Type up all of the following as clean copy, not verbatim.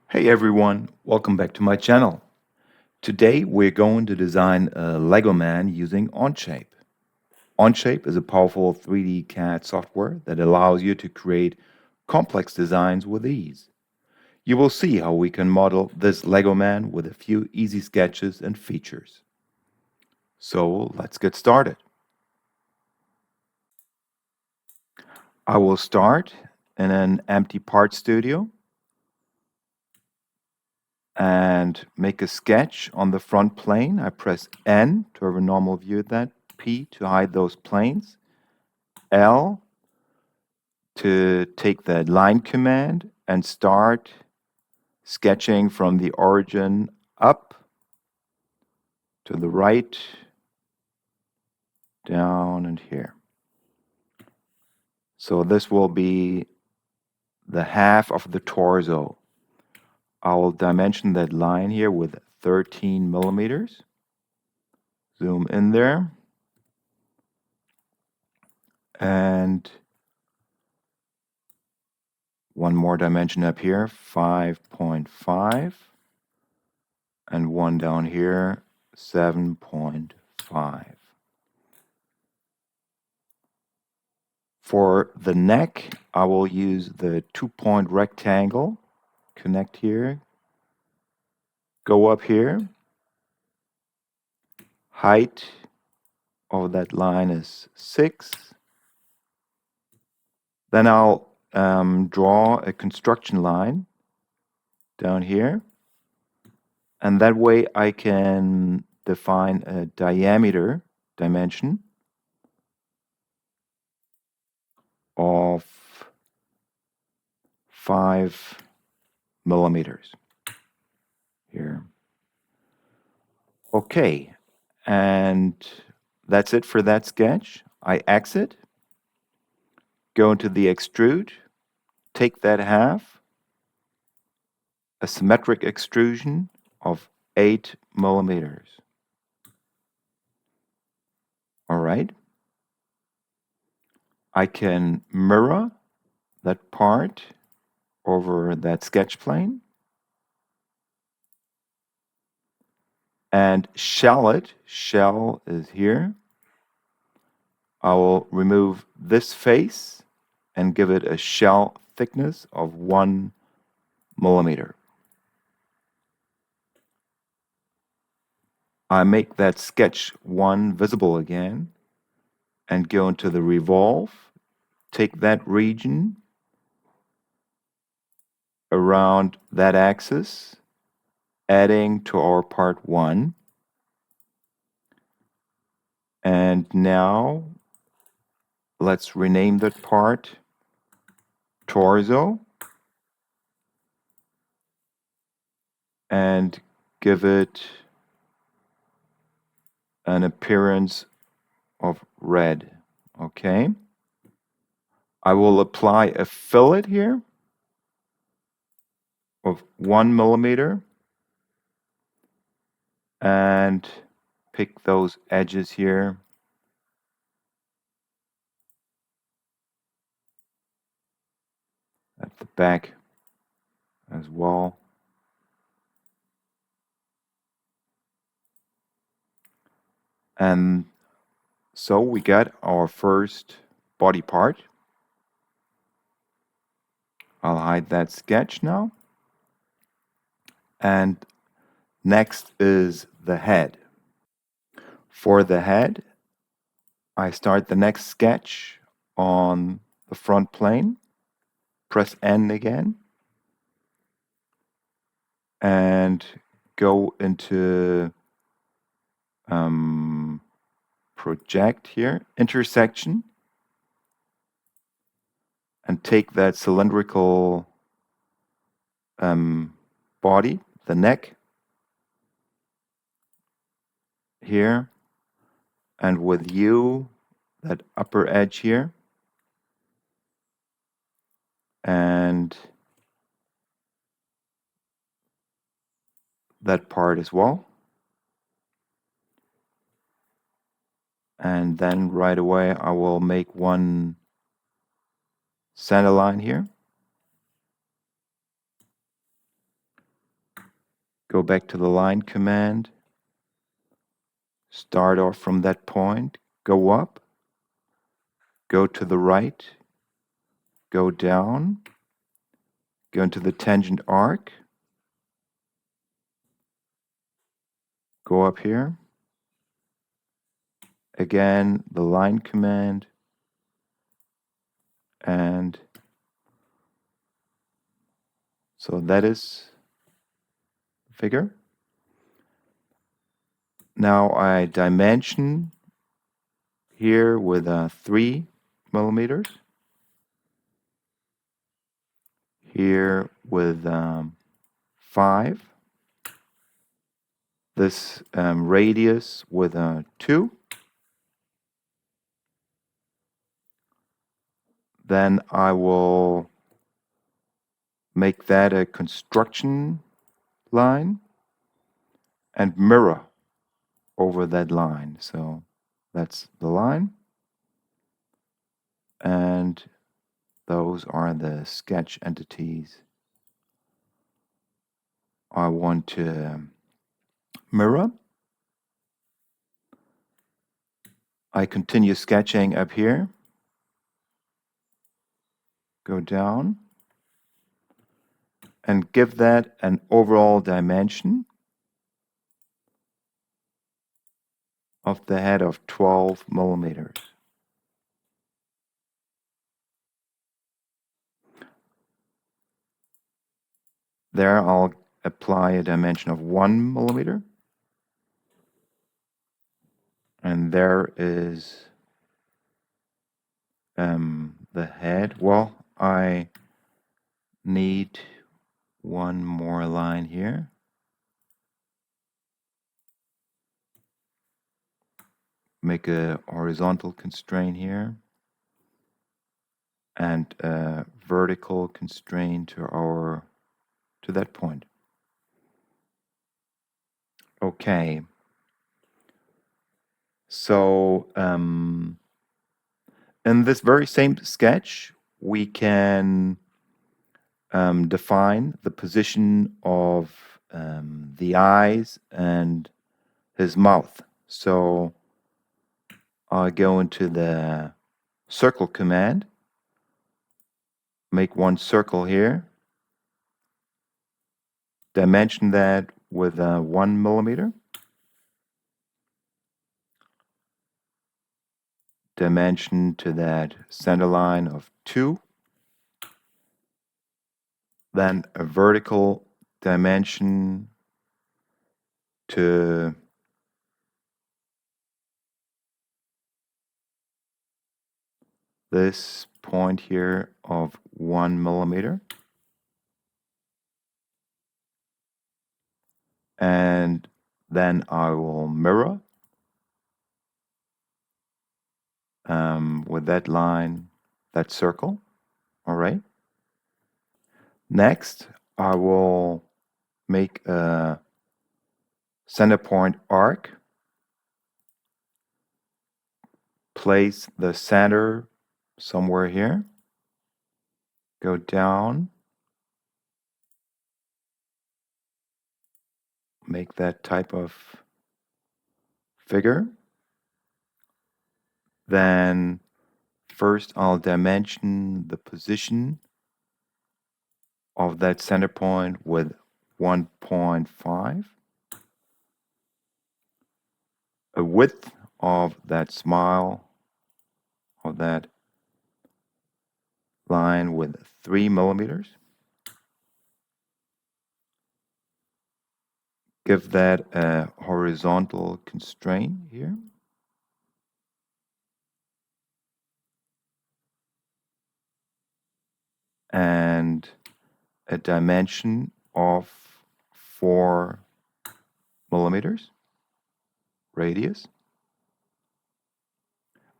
Hey everyone, welcome back to my channel. Today we're going to design a Lego man using Onshape. Onshape is a powerful 3D CAD software that allows you to create complex designs with ease. You will see how we can model this Lego man with a few easy sketches and features. So let's get started. I will start in an empty part studio and make a sketch on the front plane. I press N to have a normal view of that, P to hide those planes, L to take the line command and start sketching from the origin up to the right, down, and here. So this will be the half of the torso. I'll dimension that line here with 13 millimeters. Zoom in there. And one more dimension up here, 5.5. And one down here, 7.5. For the neck, I will use the 2-point rectangle. Connect here. Go up here. Height of that line is 6. Then I'll draw a construction line down here. And that way I can define a diameter dimension of 5 millimeters here. Okay, and that's it for that sketch. I exit, go into the extrude, take that half, a symmetric extrusion of 8 millimeters. All right. I can mirror that part over that sketch plane and shell it. Shell is here. I will remove this face and give it a shell thickness of 1 millimeter. I make that sketch 1 visible again and go into the revolve. Take that region around that axis, adding to our part 1. And now let's rename that part torso and give it an appearance of red. Okay. I will apply a fillet here of 1 millimeter and pick those edges here. At the back as well. And so we got our first body part. I'll hide that sketch now. And next is the head. For the head, I start the next sketch on the front plane. Press N again. And go into project here, intersection. And take that cylindrical body, the neck, here, and with you, that upper edge here, and that part as well. And then right away I will make one center line here. Go back to the line command. Start off from that point. Go up. Go to the right. Go down. Go into the tangent arc. Go up here. Again, the line command. And so that is the figure. Now I dimension here with 3 millimeters. Here with 5. This radius with 2. Then I will make that a construction line and mirror over that line. So that's the line. And those are the sketch entities I want to mirror. I continue sketching up here. Go down. And give that an overall dimension of the head of 12 millimeters. There I'll apply a dimension of 1 millimeter. And there is the head. Well, I need one more line here. Make a horizontal constraint here. And a vertical constraint to that point. Okay. So in this very same sketch, we can define the position of the eyes and his mouth. So I'll go into the circle command, make one circle here, dimension that with 1 millimeter, dimension to that center line of 2, then a vertical dimension to this point here of 1 millimeter. And then I will mirror with that line, that circle. All right. Next, I will make a center point arc. Place the center somewhere here. Go down. Make that type of figure. Then first I'll dimension the position of that center point with 1.5. A width of that smile, of that line with 3 millimeters. Give that a horizontal constraint here. And a dimension of 4 millimeters radius.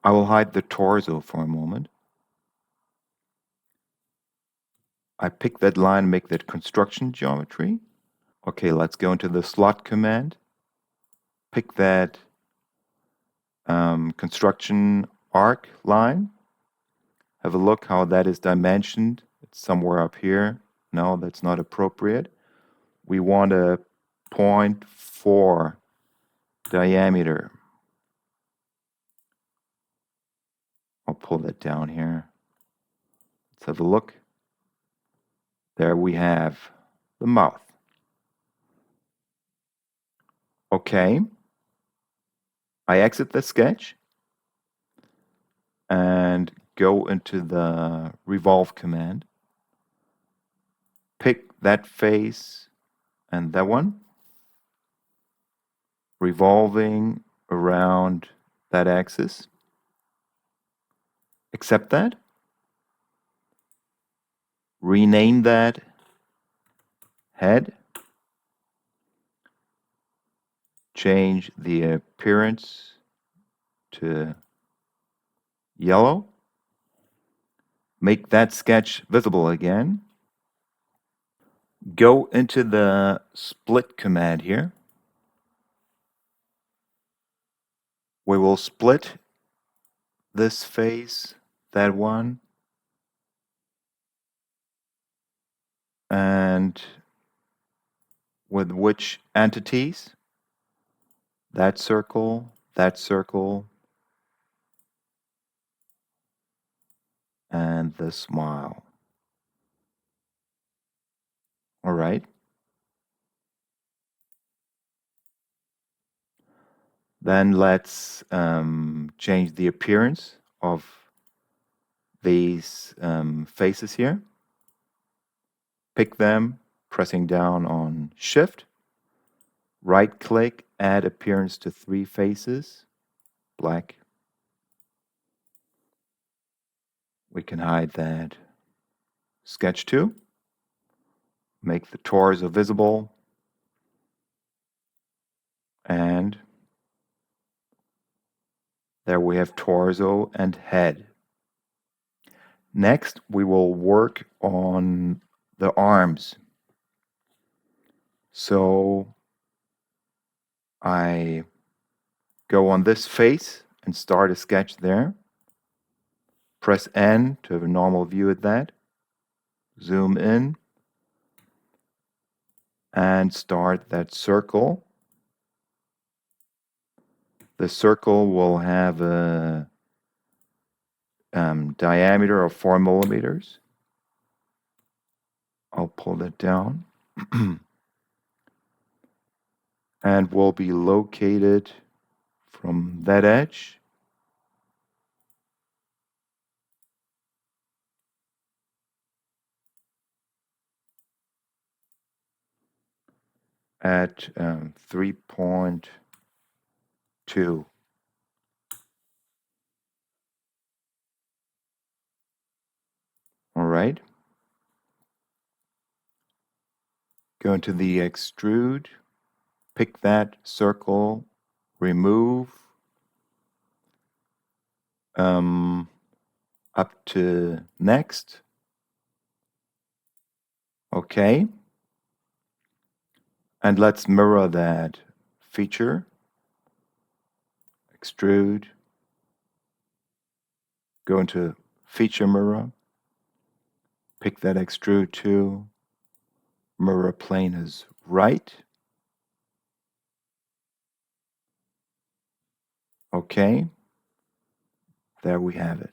I will hide the torso for a moment. I pick that line, make that construction geometry. Okay, let's go into the slot command. Pick that construction arc line. Have a look how that is dimensioned. It's somewhere up here. No, that's not appropriate. We want to 3.4 diameter. I'll pull that down here. Let's have a look. There we have the mouth. Okay. I exit the sketch and go into the revolve command. Pick that face and that one, revolving around that axis. Accept that. Rename that head. Change the appearance to yellow. Make that sketch visible again. Go into the split command here. We will split this face, that one, and with which entities? That circle, and the smile. All right. Then let's change the appearance of these faces here. Pick them, pressing down on Shift. Right-click, add appearance to 3 faces, black. We can hide that. Sketch 2. Make the torso visible. And there we have torso and head. Next, we will work on the arms. So I go on this face and start a sketch there. Press N to have a normal view at that. Zoom in and start that circle. The circle will have a diameter of 4 millimeters. I'll pull that down. And will be located from that edge at 3.2. All right. Go into the extrude, pick that circle, remove up to next. Okay. And let's mirror that feature. Extrude. Go into feature mirror. Pick that extrude to. Mirror plane is right. Okay. There we have it.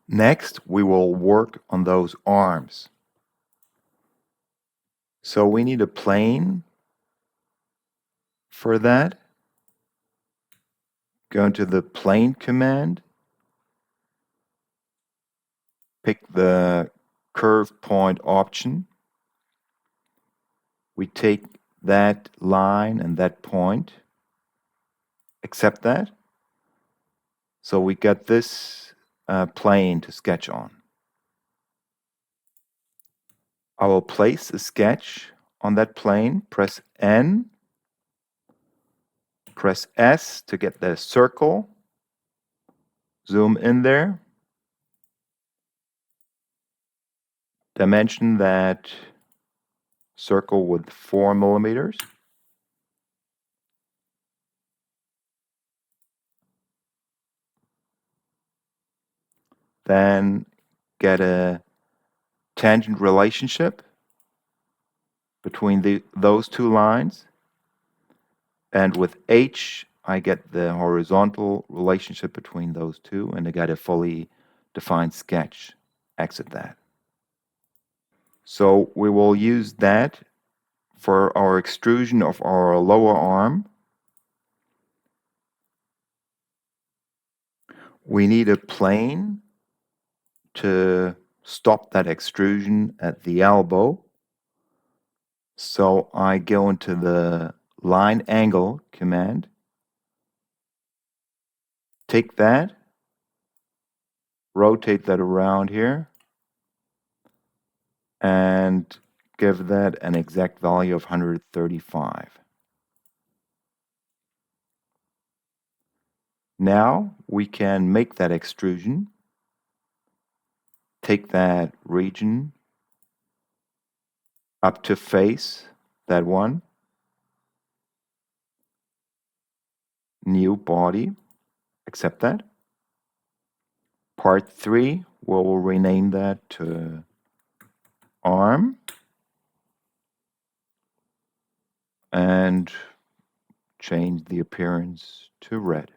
Next, we will work on those arms. So we need a plane for that. Go into the plane command. Pick the curve point option. We take that line and that point. Accept that. So we got this plane to sketch on. I will place a sketch on that plane. Press N. Press S to get the circle. Zoom in there. Dimension that circle with 4 millimeters. Then get a tangent relationship between those two lines. And with H, I get the horizontal relationship between those two, and I get a fully defined sketch. Exit that. So we will use that for our extrusion of our lower arm. We need a plane to stop that extrusion at the elbow. So I go into the line angle command, take that, rotate that around here, and give that an exact value of 135. Now we can make that extrusion, take that region up to face that one, new body, accept that. Part 3, we'll rename that to arm, and change the appearance to red.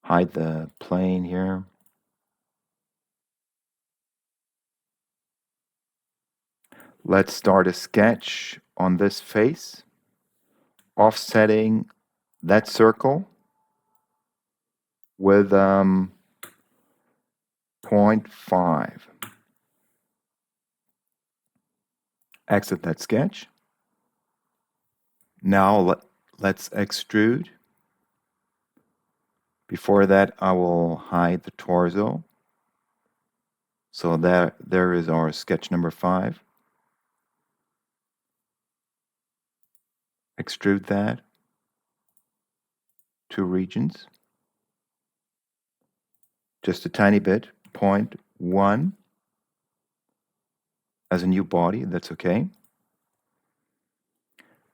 Hide the plane here. Let's start a sketch on this face, offsetting that circle with 0.5. Exit that sketch. Now let's extrude. Before that, I will hide the torso. So there is our sketch number 5. Extrude that. 2 regions. Just a tiny bit, 0.1. As a new body, that's okay.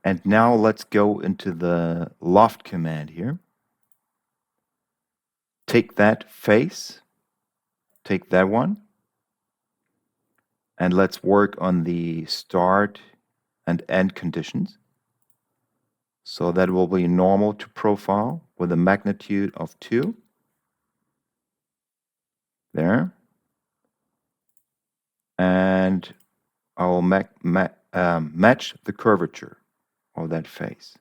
And now let's go into the loft command here. Take that face, take that one, and let's work on the start and end conditions. So that will be normal to profile with a magnitude of 2. There. And I will match the curvature of that face.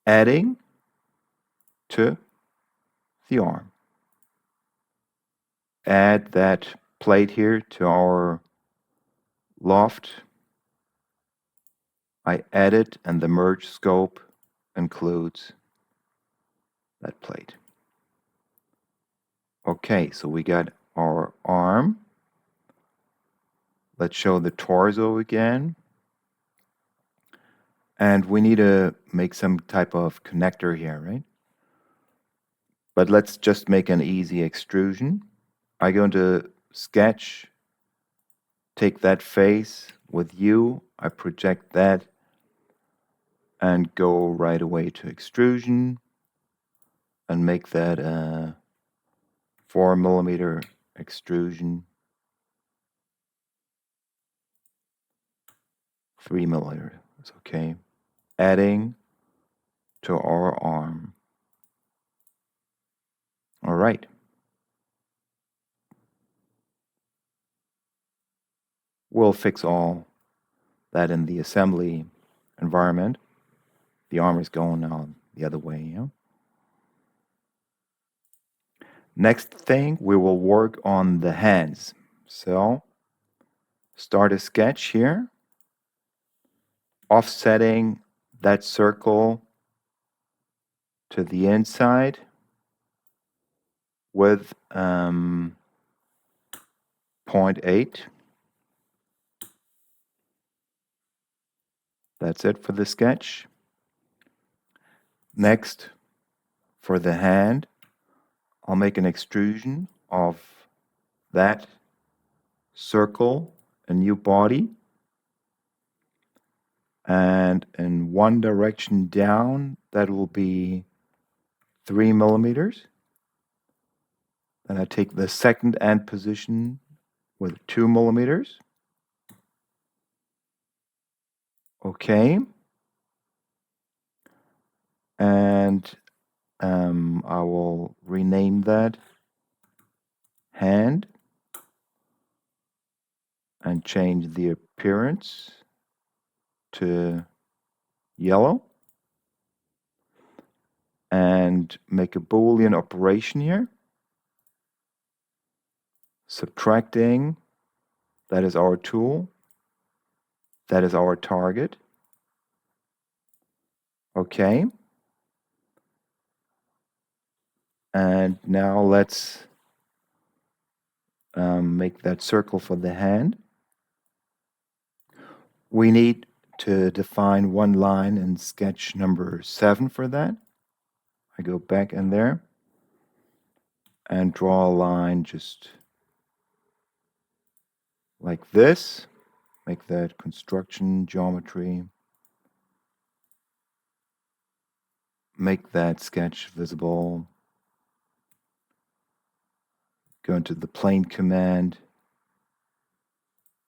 Adding to the arm. Add that plate here to our loft. I add it, and the merge scope includes that plate. Okay, so we got our arm. Let's show the torso again. And we need to make some type of connector here, right? But let's just make an easy extrusion. I go into sketch, take that face with U, I project that, and go right away to extrusion, and make that a 4mm extrusion, 3mm is okay. Adding to our arm. All right. We'll fix all that in the assembly environment. The arm is going now the other way. Yeah? Next thing, we will work on the hands. So, start a sketch here, offsetting that circle to the inside with 0.8. That's it for the sketch. Next, for the hand, I'll make an extrusion of that circle, a new body, and in one direction down, that will be 3mm. Then I take the second end position with 2mm. Okay. And I will rename that hand and change the appearance to yellow and make a Boolean operation here. Subtracting, that is our tool. That is our target. Okay. And now let's make that circle for the hand. We need to define one line in sketch number 7 for that. I go back in there and draw a line just like this. Make that construction geometry. Make that sketch visible. Go into the plane command.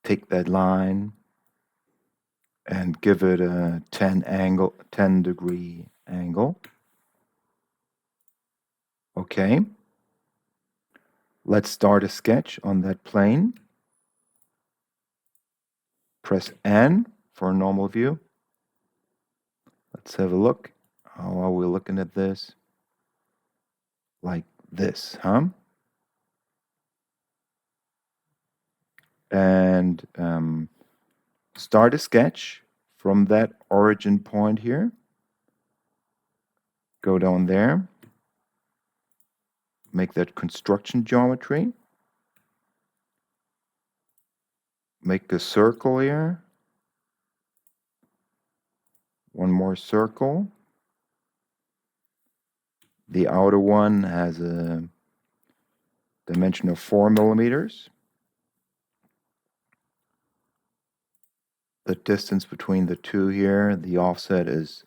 Take that line and give it a 10 degree angle. Okay. Let's start a sketch on that plane. Press N for a normal view. Let's have a look. How are we looking at this? Like this, huh? And start a sketch from that origin point here. Go down there. Make that construction geometry. Make a circle here. One more circle. The outer one has a dimension of 4 millimeters. The distance between the two here, the offset is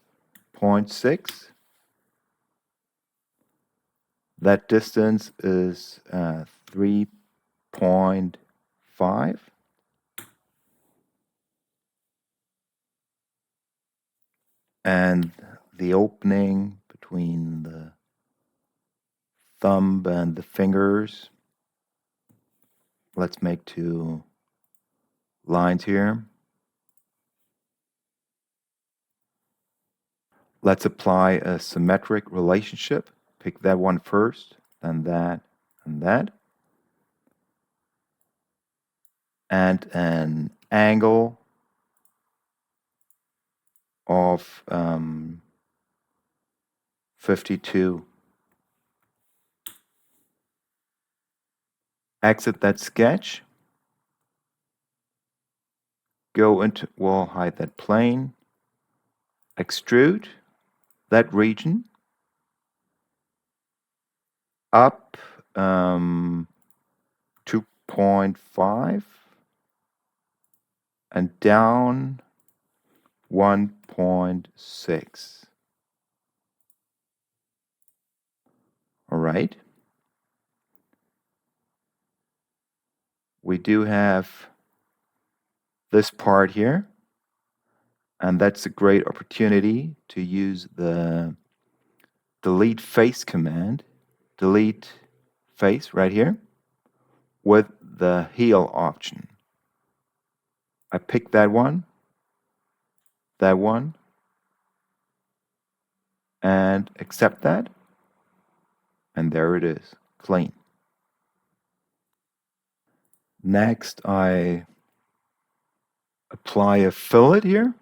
0.6. That distance is 3.5. And the opening between the thumb and the fingers, let's make 2 lines here. Let's apply a symmetric relationship. Pick that one first, then that, and that. And an angle of 52. Exit that sketch. Go into, we'll hide that plane. Extrude that region up 2.5 and down 1.6. All right. We do have this part here, and that's a great opportunity to use the delete face command, delete face right here, with the heel option. I pick that one, and accept that, and there it is, clean. Next, I apply a fillet here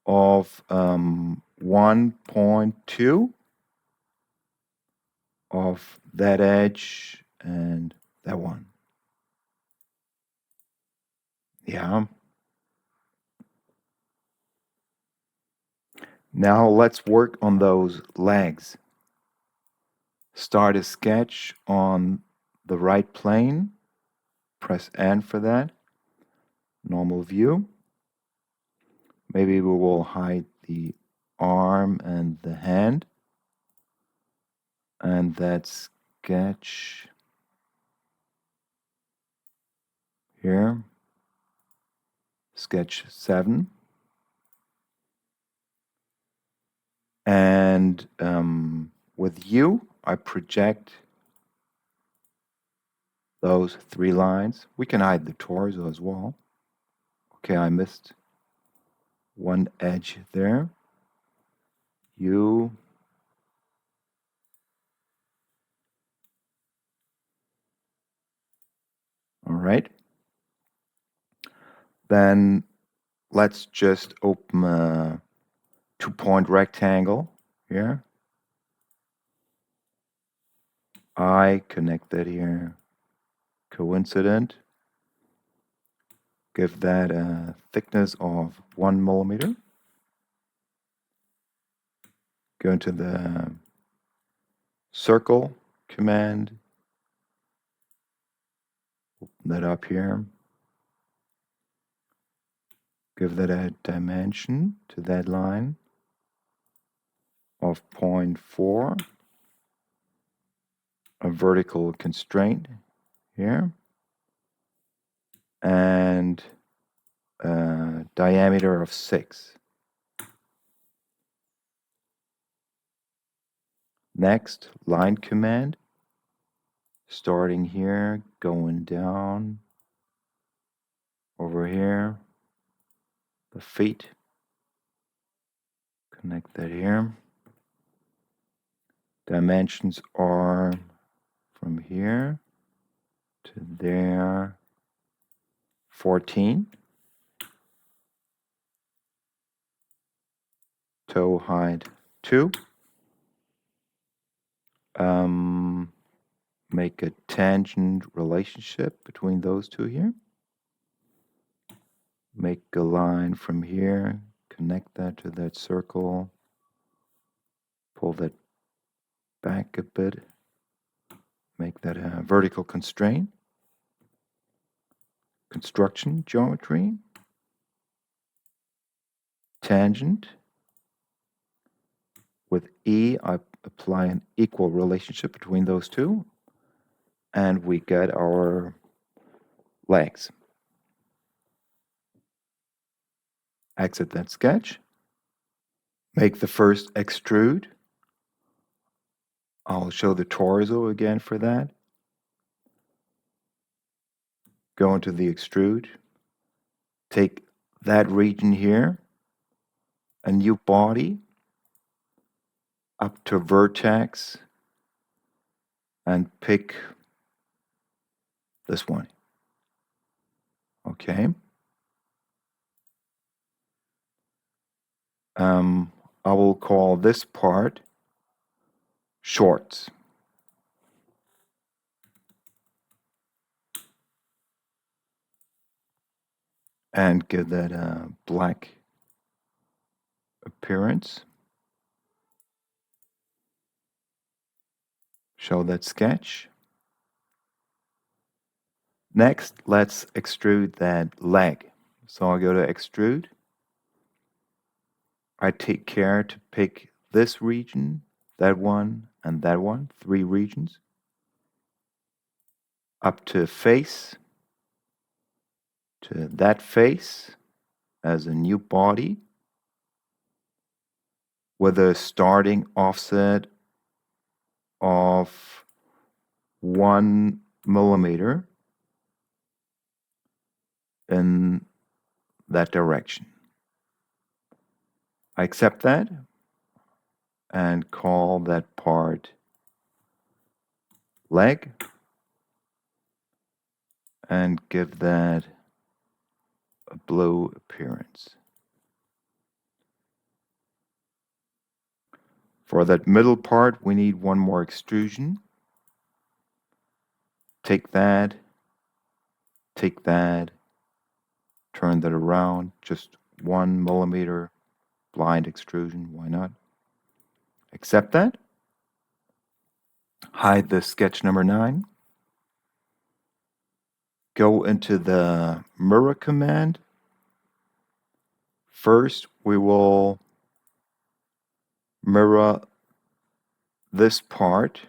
of 1.2 of that edge and that one. Yeah. Now let's work on those legs. Start a sketch on the right plane. Press N for that. Normal view. Maybe we will hide the arm and the hand. And that sketch here. sketch 7. And with U, I project those 3 lines. We can hide the torso as well. Okay, I missed one edge there. U. All right. Then let's just open a 2-point rectangle here. I connect that here. Coincident. Give that a thickness of 1 millimeter. Go into the circle command. Open that up here. Give that a dimension to that line of 0.4. A vertical constraint here. And a diameter of 6. Next, line command. Starting here, going down over here. The feet. Connect that here. Dimensions are from here to there, 14. Toe height 2. Make a tangent relationship between those two here. Make a line from here, connect that to that circle, pull that back a bit, make that a vertical constraint. Construction geometry, tangent. With E, I apply an equal relationship between those two, and we get our legs. Exit that sketch. Make the first extrude. I'll show the torso again for that. Go into the extrude. Take that region here, a new body, up to vertex, and pick this one. Okay. I will call this part shorts. And give that a black appearance. Show that sketch. Next, let's extrude that leg. So I'll go to extrude. I take care to pick this region, that one, and that one, 3 regions. Up to face, to that face as a new body with a starting offset of 1 millimeter in that direction. I accept that and call that part leg and give that a blue appearance. For that middle part, we need one more extrusion. Take that, turn that around, just 1 millimeter blind extrusion, why not? Accept that. Hide the sketch number 9. Go into the mirror command. First, we will mirror this part.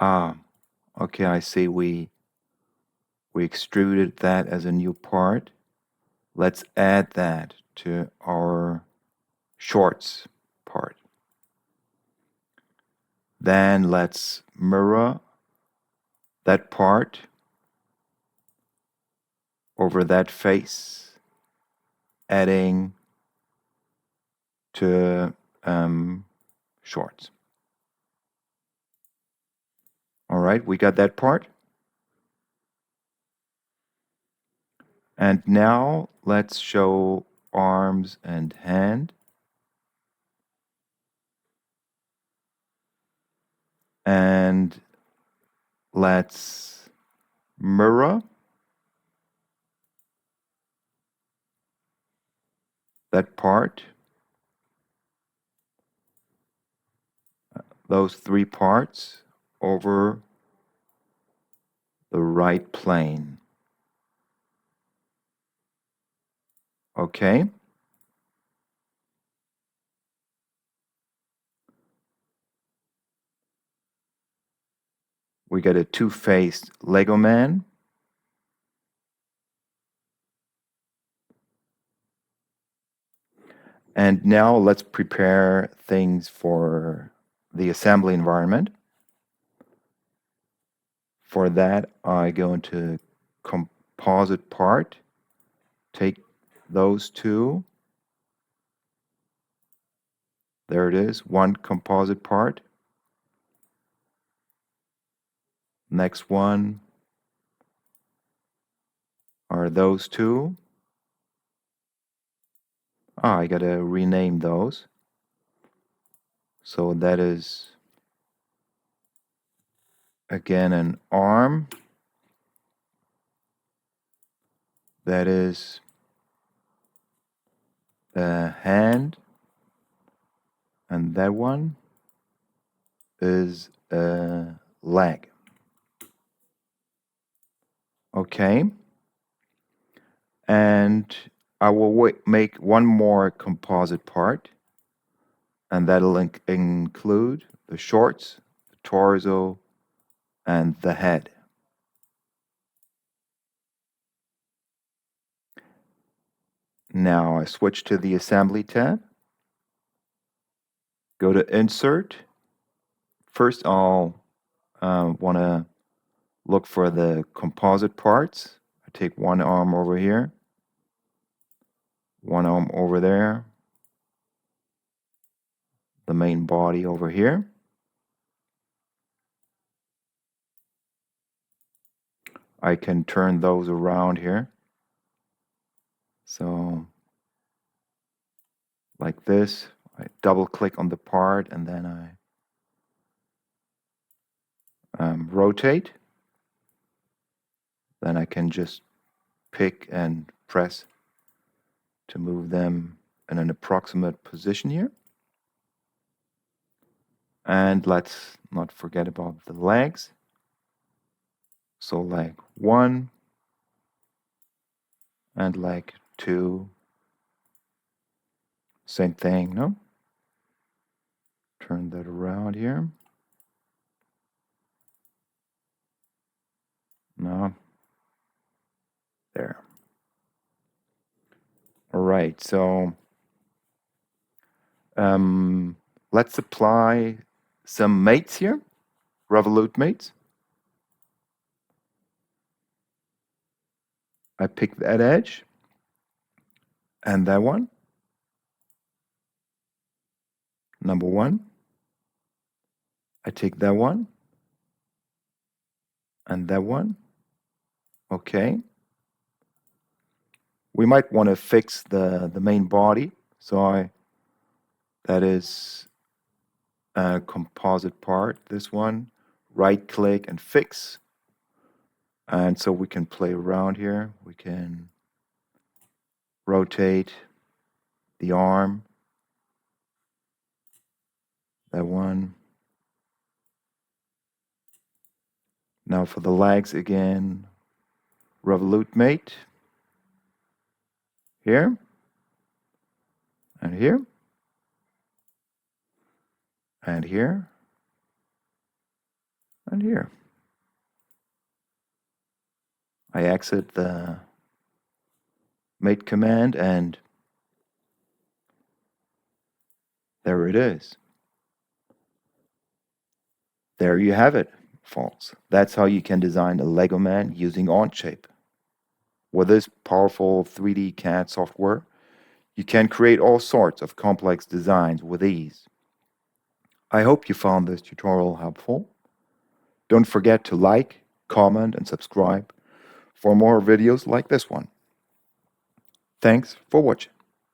Okay, I see we extruded that as a new part. Let's add that to our shorts part. Then let's mirror that part over that face, adding to shorts. All right, we got that part. And now let's show arms and hand. And let's mirror that part, those three parts, over the right plane. Okay? We got a two-faced Lego man. And now let's prepare things for the assembly environment. For that, I go into composite part, take those two. There it is, one composite part. Next one are those two. I gotta rename those. So that is, again, an arm. That is a hand. And that one is a leg. Okay. And I will make one more composite part, and that'll include the shorts, the torso, and the head. Now I switch to the Assembly tab, go to Insert. First, I'll want to look for the composite parts. I take one arm over here, one arm over there, the main body over here. I can turn those around here. So, like this, I double click on the part and then I rotate. Then I can just pick and press to move them in an approximate position here. And let's not forget about the legs. So leg 1 and leg 2. Same thing, no? Turn that around here. No. There. All right, so let's apply some mates here, revolute mates. I pick that edge and that one, number 1. I take that one and that one. Okay. We might want to fix the main body. So that is a composite part, this one. Right click and fix. And so we can play around here. We can rotate the arm. That one. Now for the legs again, revolute mate. Here. And here. And here. And here. I exit the Mate command, and there it is. There you have it, folks. That's how you can design a Lego man using Onshape. With this powerful 3D CAD software, you can create all sorts of complex designs with ease. I hope you found this tutorial helpful. Don't forget to like, comment, and subscribe for more videos like this one. Thanks for watching.